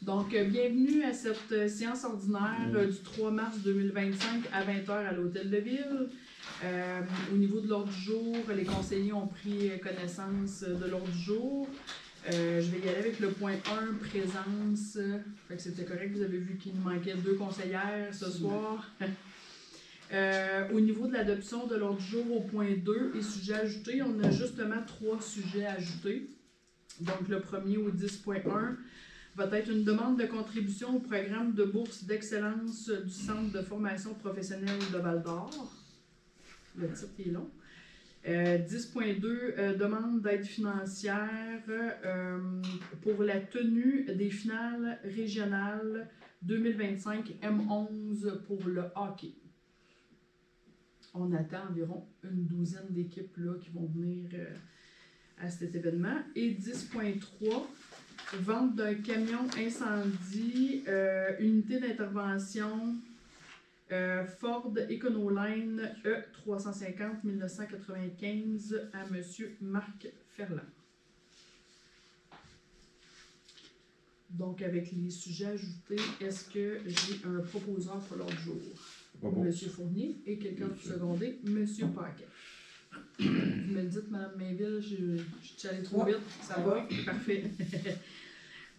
Donc, bienvenue à cette séance ordinaire du 3 mars 2025 à 20h à l'Hôtel de Ville. Au niveau de l'ordre du jour, les conseillers ont pris connaissance de l'ordre du jour. Je vais y aller avec le point 1, présence. Fait que c'était correct, vous avez vu qu'il nous manquait 2 conseillères ce soir. Au niveau de l'adoption de l'ordre du jour, au point 2 et sujets ajoutés, on a justement 3 sujets ajoutés. Donc, le premier au 10.1 va être une demande de contribution au programme de bourse d'excellence du Centre de formation professionnelle de Val-d'Or. Le titre est long. 10.2, demande d'aide financière pour la tenue des finales régionales 2025 M11 pour le hockey. On attend environ une douzaine d'équipes là, qui vont venir à cet événement. Et 10.3, vente d'un camion incendie, unité d'intervention Ford Econoline E350 1995 à M. Marc Ferland. Donc, avec les sujets ajoutés, est-ce que j'ai un proposeur pour l'ordre du jour? M. Fournier et quelqu'un pour seconder, M. Paquet. Vous me le dites, Mme Mainville, je suis allée trop vite. Ça va? Parfait.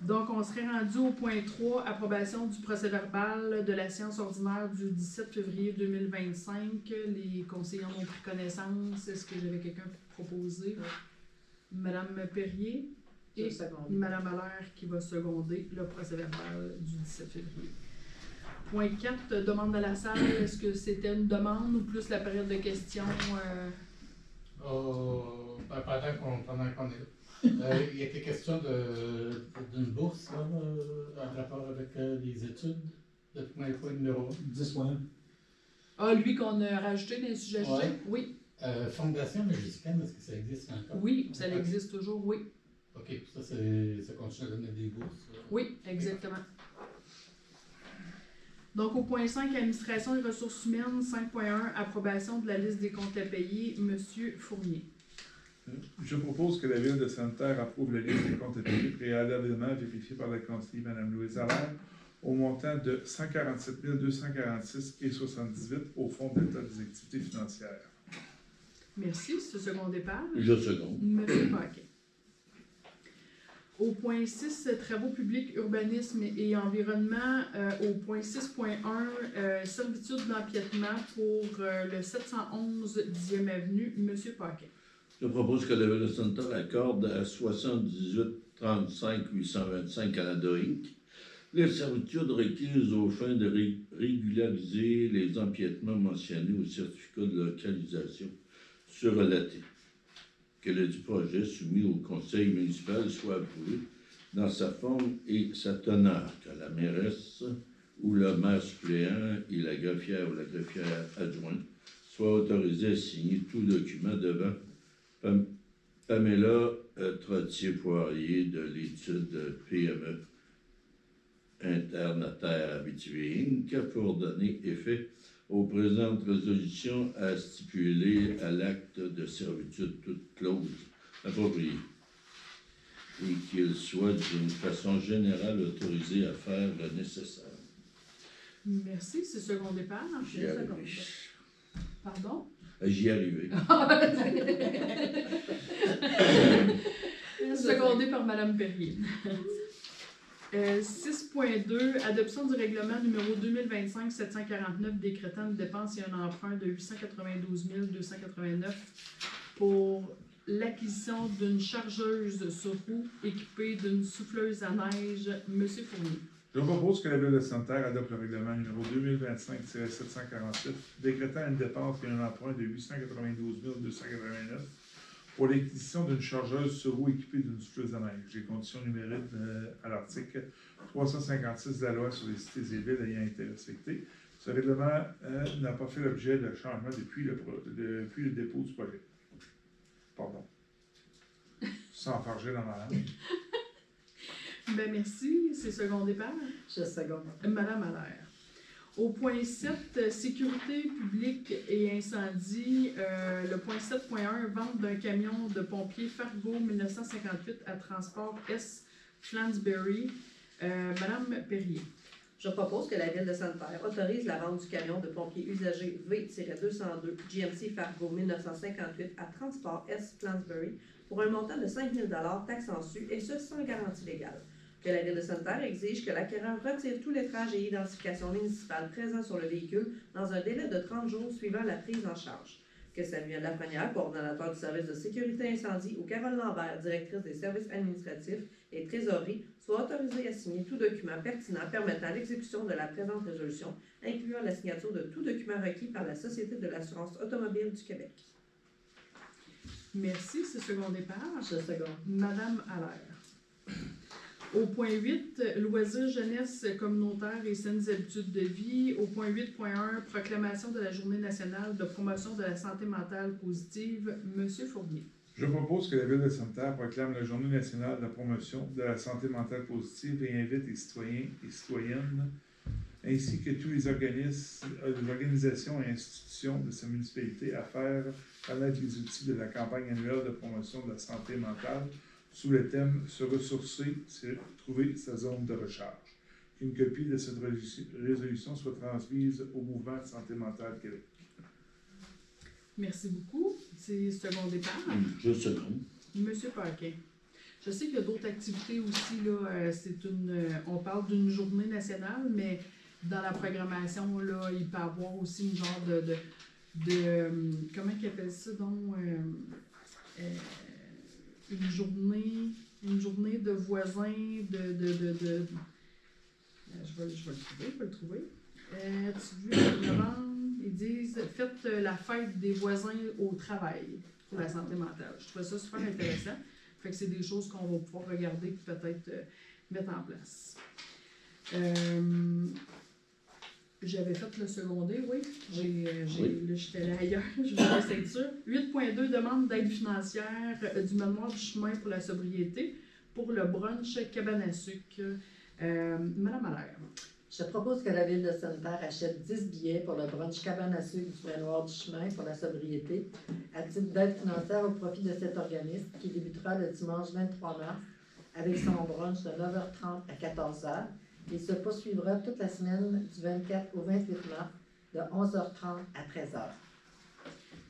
Donc, on serait rendu au point 3, approbation du procès-verbal de la séance ordinaire du 17 février 2025. Les conseillers en ont pris connaissance. Est-ce que j'avais quelqu'un pour proposer? Mme Perrier et Mme Allaire qui va seconder le procès-verbal du 17 février. Point 4, demande de la salle. Est-ce que c'était une demande ou plus la période de questions? Pendant qu'on est là. Il était question d'une bourse là, en rapport avec les études. Le point numéro 10.1. Ah, lui qu'on a rajouté dans les sujets ajoutés? Oui. Fondation Magicien, est-ce que ça existe encore? Oui, ça existe toujours, oui. OK, ça continue à donner des bourses. Oui, exactement. Donc, au point 5, administration et ressources humaines, 5.1, approbation de la liste des comptes à payer, M. Fournier. Je propose que la Ville de Sainte-Terre approuve la liste des comptes à payer préalablement vérifiée par la conseillère Mme Louise Allaire au montant de 147 246,78 au Fonds d'État des activités financières. Merci. Ce secondé par? Je seconde. M. Paquet. Au point 6, travaux publics, urbanisme et environnement. Au point 6.1, servitude d'empiètement pour le 711 10e Avenue, M. Paquet. Je propose que la Ville de Sainte-Terre accorde à 7835 825 Canada Inc. les servitudes requises aux fins de régulariser les empiètements mentionnés au certificat de localisation surrelaté. Que le dit projet soumis au conseil municipal soit approuvé dans sa forme et sa teneur, que la mairesse ou le maire suppléant et la greffière ou la greffière adjointe soient autorisés à signer tout document devant Pamela Trottier-Poirier de l'étude PME Internataire Abitibi Inc. pour donner effet aux présentes résolutions à stipuler à l'acte de servitude toute clause appropriée et qu'il soit d'une façon générale autorisé à faire le nécessaire. Merci. C'est secondé par? J'y arrivé. Pardon? J'y arrivé. Secondé par Mme Perrier. 6.2, adoption du règlement numéro 2025-749 décrétant une dépense et un emprunt de 892 289 pour l'acquisition d'une chargeuse sur roue équipée d'une souffleuse à neige. M. Fournier. Je propose que la Ville de Sainte-Terre adopte le règlement numéro 2025-747 décrétant une dépense et un emprunt de 892 289 pour l'acquisition d'une chargeuse sur roue équipée d'une souffleuse à neige. Les conditions numériques à l'article 356 de la loi sur les cités et villes ayant été respectées. Ce règlement n'a pas fait l'objet de changement depuis le dépôt du projet. Pardon. Sans farger dans ma langue. Ben merci. C'est secondé par? Je seconde. Mme Allaire. Au point 7, sécurité publique et incendie, le point 7.1, vente d'un camion de pompiers Fargo 1958 à Transport S. Flansbury Madame Perrier. Je propose que la Ville de Sainte-Terre autorise la vente du camion de pompier usagé V-202 GMC Fargo 1958 à Transport S. Lansbury pour un montant de 5 000 taxes en su, et ce, sans garantie légale. Que la Ville de Sainte-Terre exige que l'acquéreur retire tout lettrage et identification municipale présents sur le véhicule dans un délai de 30 jours suivant la prise en charge. Que Samuel Lafrenière, coordonnateur du service de sécurité incendie, ou Carole Lambert, directrice des services administratifs et trésorerie, soient autorisés à signer tout document pertinent permettant l'exécution de la présente résolution, incluant la signature de tout document requis par la Société de l'assurance automobile du Québec. Merci, c'est secondé par Je seconde. Madame Allaire. Au point 8, loisirs, jeunesse communautaire et saines habitudes de vie. Au point 8.1, proclamation de la Journée nationale de promotion de la santé mentale positive. Monsieur Fournier. Je propose que la Ville de Sainte-Terre proclame la Journée nationale de la promotion de la santé mentale positive et invite les citoyens et citoyennes, ainsi que tous les organisations et institutions de sa municipalité à faire connaître les outils de la campagne annuelle de promotion de la santé mentale sous le thème « Se ressourcer, c'est trouver sa zone de recharge ». Qu'une copie de cette résolution soit transmise au Mouvement de santé mentale Québec. Merci beaucoup. C'est secondé par Je seconde. Monsieur Paquin. Je sais qu'il y a d'autres activités aussi, là, on parle d'une journée nationale, mais dans la programmation, là, il peut y avoir aussi une genre de comment ils appellent ça donc, une journée de voisins, je vais le trouver. Tu veux, novembre, ils disent « Faites la fête des voisins au travail pour la santé mentale ». Je trouve ça super intéressant. Fait que c'est des choses qu'on va pouvoir regarder et peut-être mettre en place. J'avais fait le secondé, oui. Là, j'étais allée ailleurs, je voulais être sûre. 8.2, demande d'aide financière du manoir du chemin pour la sobriété pour le brunch cabane à sucre. Madame Allaire. Je propose que la Ville de Sainte-Terre achète 10 billets pour le brunch cabane à sucre du manoir du chemin pour la sobriété à titre d'aide financière au profit de cet organisme qui débutera le dimanche 23 mars avec son brunch de 9h30 à 14h. Il se poursuivra toute la semaine du 24 au 28 mars de 11h30 à 13h.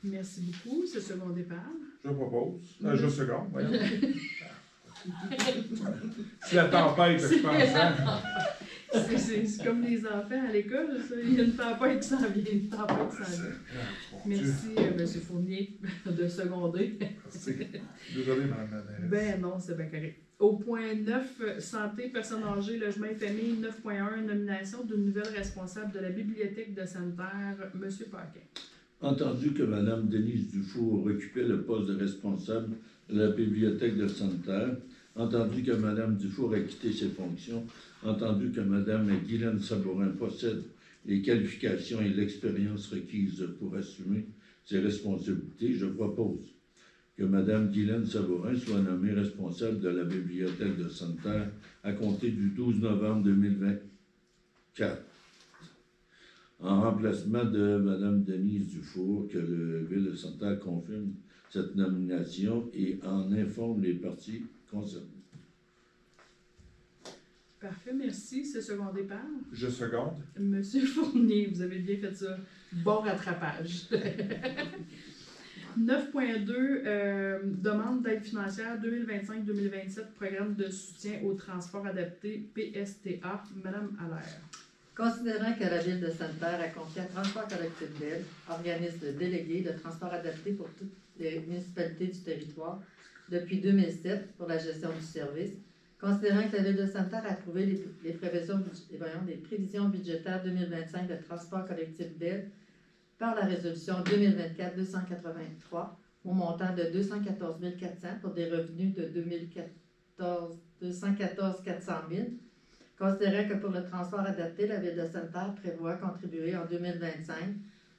Merci beaucoup. C'est secondé par. Je propose. Je seconde, voyons. C'est la tempête que je pense. C'est comme les enfants à l'école, ça. Il y a une tempête qui s'en vient. Merci, M. Fournier, de seconder. Merci. Désolé, Mme la mairesse. Ben non, c'est bien correct. Au point 9, santé, personnes âgées, logement et famille, 9.1, nomination d'une nouvelle responsable de la bibliothèque de Sainte-Terre, M. Paquin. Entendu que Mme Denise Dufour occupait le poste de responsable de la bibliothèque de Sainte-Terre, entendu que Mme Dufour a quitté ses fonctions, entendu que Mme Guylaine Sabourin possède les qualifications et l'expérience requises pour assumer ses responsabilités, je propose que Mme Guylaine Sabourin soit nommée responsable de la bibliothèque de Sainte-Terre à compter du 12 novembre 2024, en remplacement de Mme Denise Dufour, que la Ville de Sainte-Terre confirme cette nomination et en informe les parties concernées. Parfait, merci. C'est secondé par. Je seconde. Monsieur Fournier, vous avez bien fait ça. Bon rattrapage. 9.2, demande d'aide financière 2025-2027, programme de soutien au transport adapté, PSTA. Madame Allaire. Considérant que la Ville de Sainte-Terre a confié à Transport collectif d'Aide, organisme délégué de transport adapté pour toutes les municipalités du territoire, depuis 2007 pour la gestion du service, considérant que la Ville de Sainte-Terre a approuvé les prévisions budgétaires 2025 de transport collectif d'aide par la résolution 2024-283 au montant de 214 400 pour des revenus de 214 400 000. Considérant que pour le transport adapté, la Ville de Sainte-Terre prévoit contribuer en 2025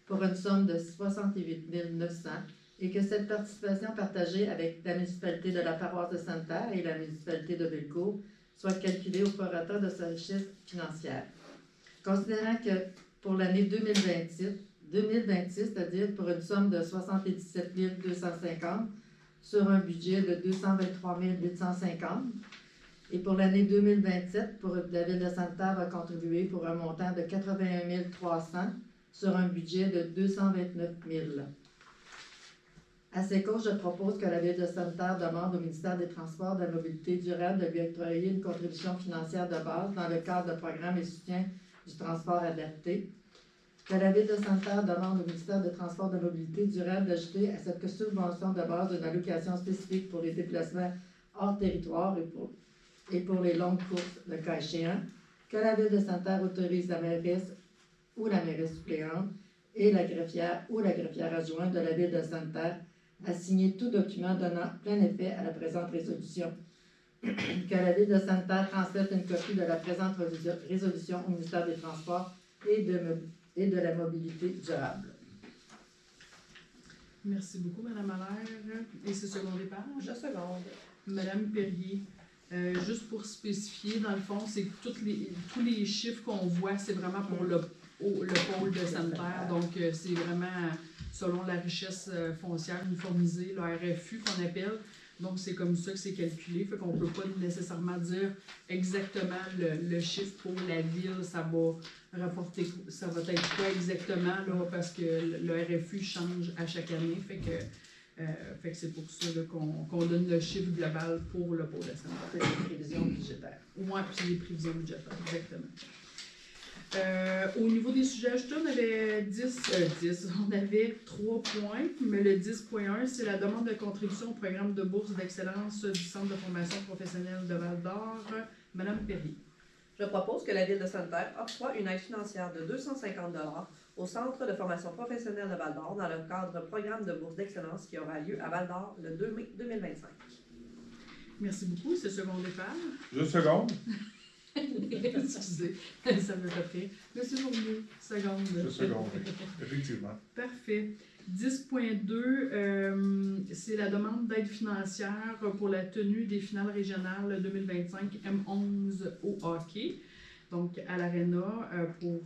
pour une somme de 68 900 et que cette participation partagée avec la municipalité de la paroisse de Sainte-Terre et la municipalité de Bellecour soit calculée au prorata de sa richesse financière. Considérant que pour l'année 2026, c'est-à-dire pour une somme de 77 250 sur un budget de 223 850, Et pour l'année 2027, la Ville de Sainte-Terre va contribuer pour un montant de 81 300 sur un budget de 229 000. À ces causes, je propose que la Ville de Sainte-Terre demande au ministère des Transports et de la Mobilité durable de lui octroyer une contribution financière de base dans le cadre de programmes et soutien du transport adapté. Que la Ville de Sainte-Terre demande au ministère des Transports et de la Mobilité durable d'ajouter à cette subvention de base une allocation spécifique pour les déplacements hors territoire et pour les longues courses, le cas échéant. Que la Ville de Sainte-Terre autorise la mairesse ou la mairesse suppléante et la greffière ou la greffière adjointe de la Ville de Sainte-Terre à signer tout document donnant plein effet à la présente résolution. Que la Ville de Sainte-Terre transmette une copie de la présente résolution au ministère des Transports et de la Mobilité durable. Merci beaucoup, Mme Allaire. Et c'est secondé par? Je seconde. Mme Perrier. Juste pour spécifier, dans le fond, c'est que tous les chiffres qu'on voit, c'est vraiment pour le pôle de Sainte-Terre. Donc, c'est vraiment selon la richesse foncière uniformisée, le RFU qu'on appelle. Donc, c'est comme ça que c'est calculé. Fait qu'on ne peut pas nécessairement dire exactement le chiffre pour la ville. Ça va rapporter, ça va être quoi exactement, là, parce que le RFU change à chaque année. Fait que c'est pour ça là, qu'on donne le chiffre global pour le pôle de Sainte-Terre. C'est les prévisions budgétaires. Oui, puis les prévisions budgétaires, exactement. Au niveau des sujets ajoutés, on avait on avait 3 points, mais le 10.1, c'est la demande de contribution au programme de bourse d'excellence du Centre de formation professionnelle de Val-d'Or. Madame Perrier. Je propose que la Ville de Sainte-Terre octroie une aide financière de 250 $ au Centre de formation professionnelle de Val-d'Or dans le cadre programme de bourse d'excellence qui aura lieu à Val-d'Or le 2 mai 2025. Merci beaucoup. C'est secondé par? Je seconde. Excusez, ça me fait rire. Monsieur Fournier, seconde. Je seconde, effectivement. Parfait. 10.2, c'est la demande d'aide financière pour la tenue des finales régionales 2025 M11 au hockey, donc à l'Arena, pour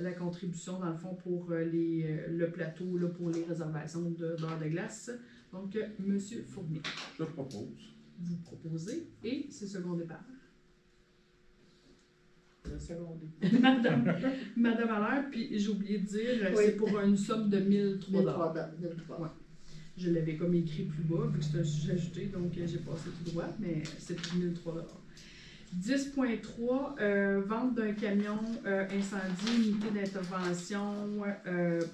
la contribution, dans le fond, pour le plateau, là, pour les réservations d'heures de glace. Donc, Monsieur Fournier. Je propose. Vous proposez et c'est secondé par? Madame Allaire, puis j'ai oublié de dire, Oui. c'est pour une somme de 1003 $. 1003. Ouais. Je l'avais comme écrit plus bas, vu que c'est un sujet ajouté, donc j'ai passé tout droit, mais c'est pour 1003 $. 10.3, vente d'un camion incendie, unité d'intervention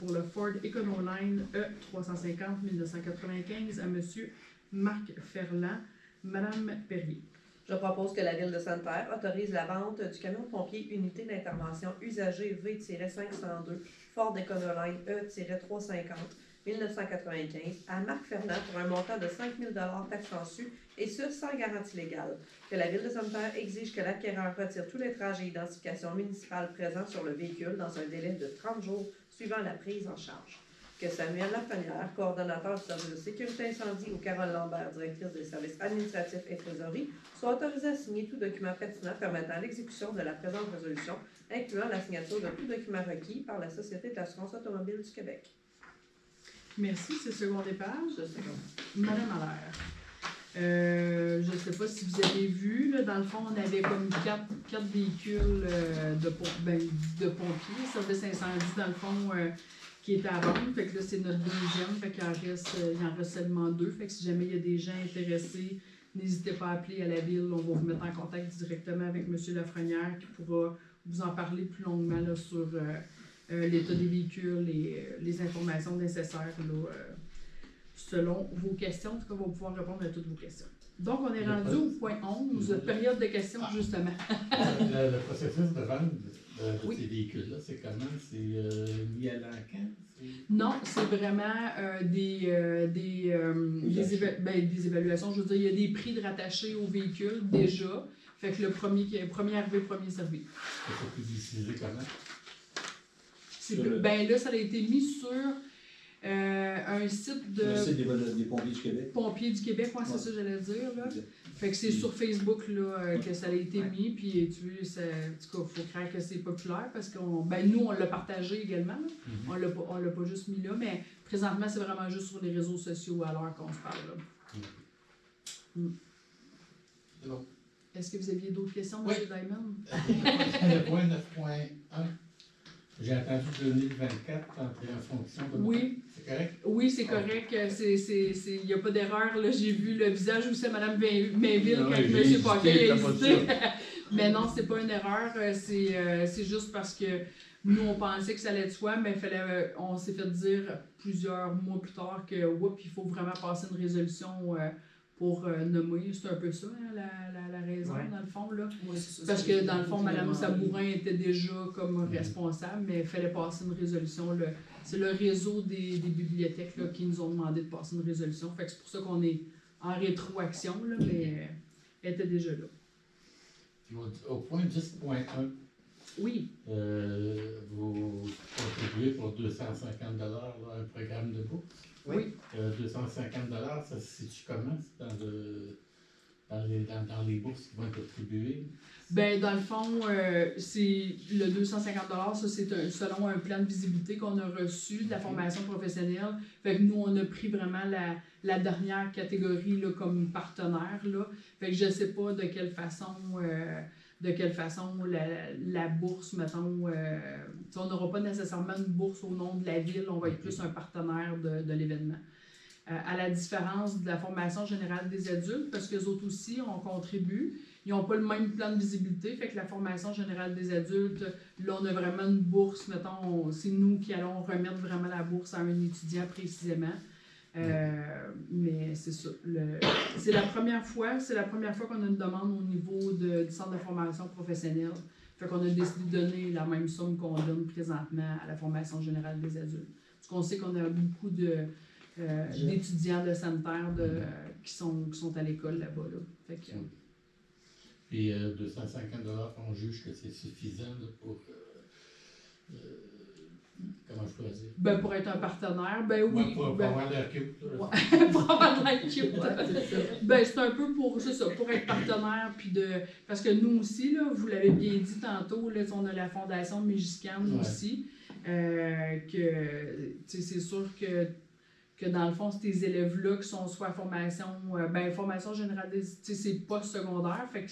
pour le Ford Econoline E350 1995 à M. Marc Ferland. Madame Perrier. Je propose que la Ville de Sainte-Terre autorise la vente du camion de pompier unité d'intervention usagé V-502 Ford Econoline E-350 1995 à Marc Fernand pour un montant de 5 000 $ taxes en su et ce sans garantie légale. Que la Ville de Sainte-Terre exige que l'acquéreur retire tous les trajes et identifications municipales présents sur le véhicule dans un délai de 30 jours suivant la prise en charge. Que Samuel Lafrenière, coordonnateur du service de sécurité incendie, ou Carole Lambert, directrice des services administratifs et trésorerie, soit autorisée à signer tout document pertinent permettant l'exécution de la présente résolution, incluant la signature de tout document requis par la Société de l'assurance automobile du Québec. Merci, c'est secondé par? Je seconde. Madame Allaire. Je ne sais pas si vous avez vu, là, dans le fond, on avait comme quatre véhicules de pompiers, service incendie, dans le fond, qui étaient à vendre. Fait que là, c'est notre deuxième, fait qu'il en reste seulement 2. Fait que si jamais il y a des gens intéressés, n'hésitez pas à appeler à la ville. On va vous mettre en contact directement avec M. Lafrenière qui pourra vous en parler plus longuement là, sur l'état des véhicules et les informations nécessaires là, selon vos questions. En tout cas, on va pouvoir répondre à toutes vos questions. Donc, on est rendu au point 11, période de questions, justement. Le processus de vente de Oui. ces véhicules-là, c'est comment? C'est mis à l'encan? Non, c'est vraiment des évaluations. Je veux dire, il y a des prix de rattachés au véhicule déjà. Fait que le premier arrivé, premier servi. C'est plus utilisé comment? Ben là, ça a été mis sur un site de Le site des pompiers du Québec. pompiers du Québec, moi, c'est ça que j'allais dire. Là. Fait que c'est sur Facebook là, que ça a été mis, puis tu vois, en tout cas, il faut croire que c'est populaire parce que nous, on l'a partagé également. Là. On l'a pas juste mis là, mais présentement, c'est vraiment juste sur les réseaux sociaux à l'heure qu'on se parle. Là. C'est bon. Est-ce que vous aviez d'autres questions, Oui. M. Diamond? Le point 9.1, j'ai entendu 2024 entrer en fonction de... Oui. C'est correct? Oui, c'est correct. Il n'y a pas d'erreur. Là, j'ai vu le visage où c'est Mme Mainville Non, quand j'ai M. hésité, Paquet a t'as pas hésité. Mais non, c'est pas une erreur. C'est juste parce que nous, on pensait que ça allait de soi, mais on s'est fait dire plusieurs mois plus tard que il faut vraiment passer une résolution pour nommer. C'est un peu ça, hein, la raison, Ouais. dans le fond. Là. Ouais, c'est ça, Parce c'est que dans le fond, Mme vraiment- Sabourin était déjà comme responsable, mais il fallait passer une résolution. C'est le réseau des bibliothèques là, qui nous ont demandé de passer une résolution. Fait que c'est pour ça qu'on est en rétroaction, là, mais elle était déjà là. Puis au point 10.1, Oui. vous contribuez pour 250 $ à un programme de bourse. Oui. 250 $, ça se situe comment? C'est dans les bourses qui vont être attribuées? Ben, dans le fond, c'est le 250 $, ça c'est selon un plan de visibilité qu'on a reçu de la formation professionnelle. Fait que nous, on a pris vraiment la dernière catégorie là, comme partenaire. Là. Fait que je sais pas de quelle façon la bourse, mettons, on n'aura pas nécessairement une bourse au nom de la ville, on va être plus un partenaire de l'événement. À la différence de la formation générale des adultes, parce qu'eux autres aussi, on contribue. Ils n'ont pas le même plan de visibilité, fait que la formation générale des adultes, là, on a vraiment une bourse, mettons, c'est nous qui allons remettre vraiment la bourse à un étudiant précisément. Mais c'est ça. C'est la première fois qu'on a une demande au niveau du centre de formation professionnelle. Fait qu'on a décidé de donner la même somme qu'on donne présentement à la formation générale des adultes. Parce qu'on sait qu'on a beaucoup d'étudiants de sanitaire qui sont à l'école là-bas. Là. Fait que, Puis 250 $, on juge que c'est suffisant là, pour... comment je pourrais dire? ben, pour être un partenaire, ben oui. Ouais, pour avoir l'air cute. Là. Ouais, pour avoir l'air cute. Ouais, c'est ça. Ben, c'est un peu pour être partenaire, puis parce que nous aussi, là, vous l'avez bien dit tantôt, là, on a la Fondation Mégiscan aussi, c'est sûr que dans le fond, ces élèves-là qui sont soit formation générale, c'est post-secondaire, fait que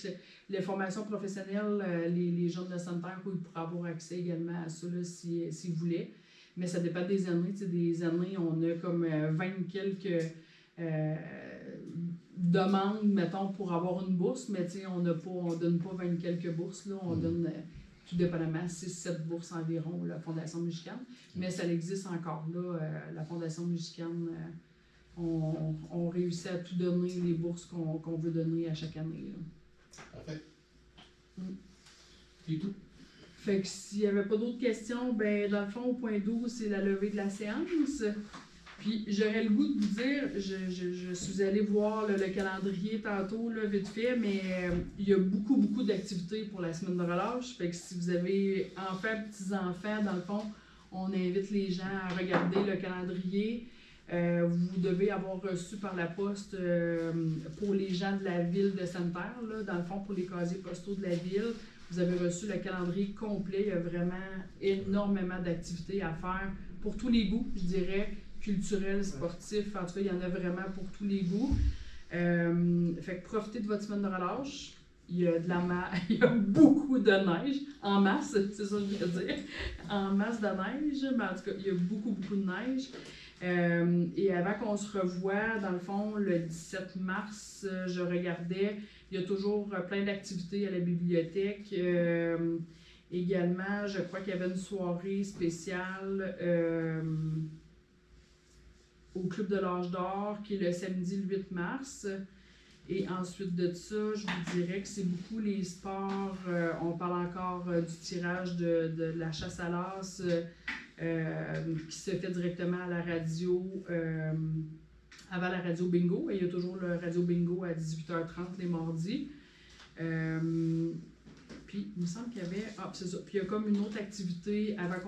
les formations professionnelles, les jeunes de sanitaire, ils pourraient avoir accès également à ça s'ils voulaient. Mais ça dépend des années. Des années, on a comme 20 quelques demandes, mettons, pour avoir une bourse, mais on donne pas 20 quelques bourses, là, on donne tout dépendamment 6-7 bourses environ, la Fondation Mégiscan. Mais ça existe encore, là, la Fondation Mégiscan, on réussit à tout donner, les bourses qu'on veut donner à chaque année. Là. Parfait. C'est tout. Fait que s'il n'y avait pas d'autres questions, ben dans le fond, au point 12, c'est la levée de la séance. Puis j'aurais le goût de vous dire, je suis allée voir le calendrier tantôt, là, vite fait, mais il y a beaucoup d'activités pour la semaine de relâche. Fait que si vous avez enfants, petits-enfants, dans le fond, on invite les gens à regarder le calendrier. Vous devez avoir reçu par la poste pour les gens de la ville de Sainte-Terre, là, dans le fond, pour les casiers postaux de la ville. Vous avez reçu le calendrier complet. Il y a vraiment énormément d'activités à faire pour tous les goûts, je dirais, culturels, sportifs. En tout cas, il y en a vraiment pour tous les goûts. Fait que profitez de votre semaine de relâche. Il y a il y a beaucoup de neige, en masse, c'est ça que je veux dire. En masse de neige, mais en tout cas, il y a beaucoup de neige. Et avant qu'on se revoie, dans le fond, le 17 mars, je regardais, il y a toujours plein d'activités à la bibliothèque. Également, je crois qu'il y avait une soirée spéciale au Club de l'Âge d'Or, qui est le samedi le 8 mars. Et ensuite de ça, je vous dirais que c'est beaucoup les sports. On parle encore du tirage de la chasse à l'as qui se fait directement à la radio, avant la radio bingo. Et il y a toujours le radio bingo à 18h30 les mardis. Puis il me semble qu'il y avait... Ah, c'est ça. Puis il y a comme une autre activité avant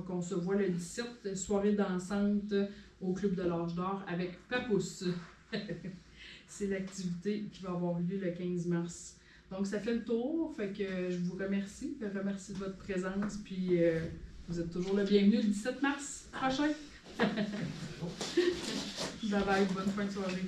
qu'on se voit le 17, soirée dansante au Club de l'Âge d'Or avec Papousse. C'est l'activité qui va avoir lieu le 15 mars. Donc, ça fait le tour. Fait que je vous remercie. Je remercie de votre présence. Puis, vous êtes toujours le bienvenu le 17 mars prochain. Bye bye. Bonne fin de soirée.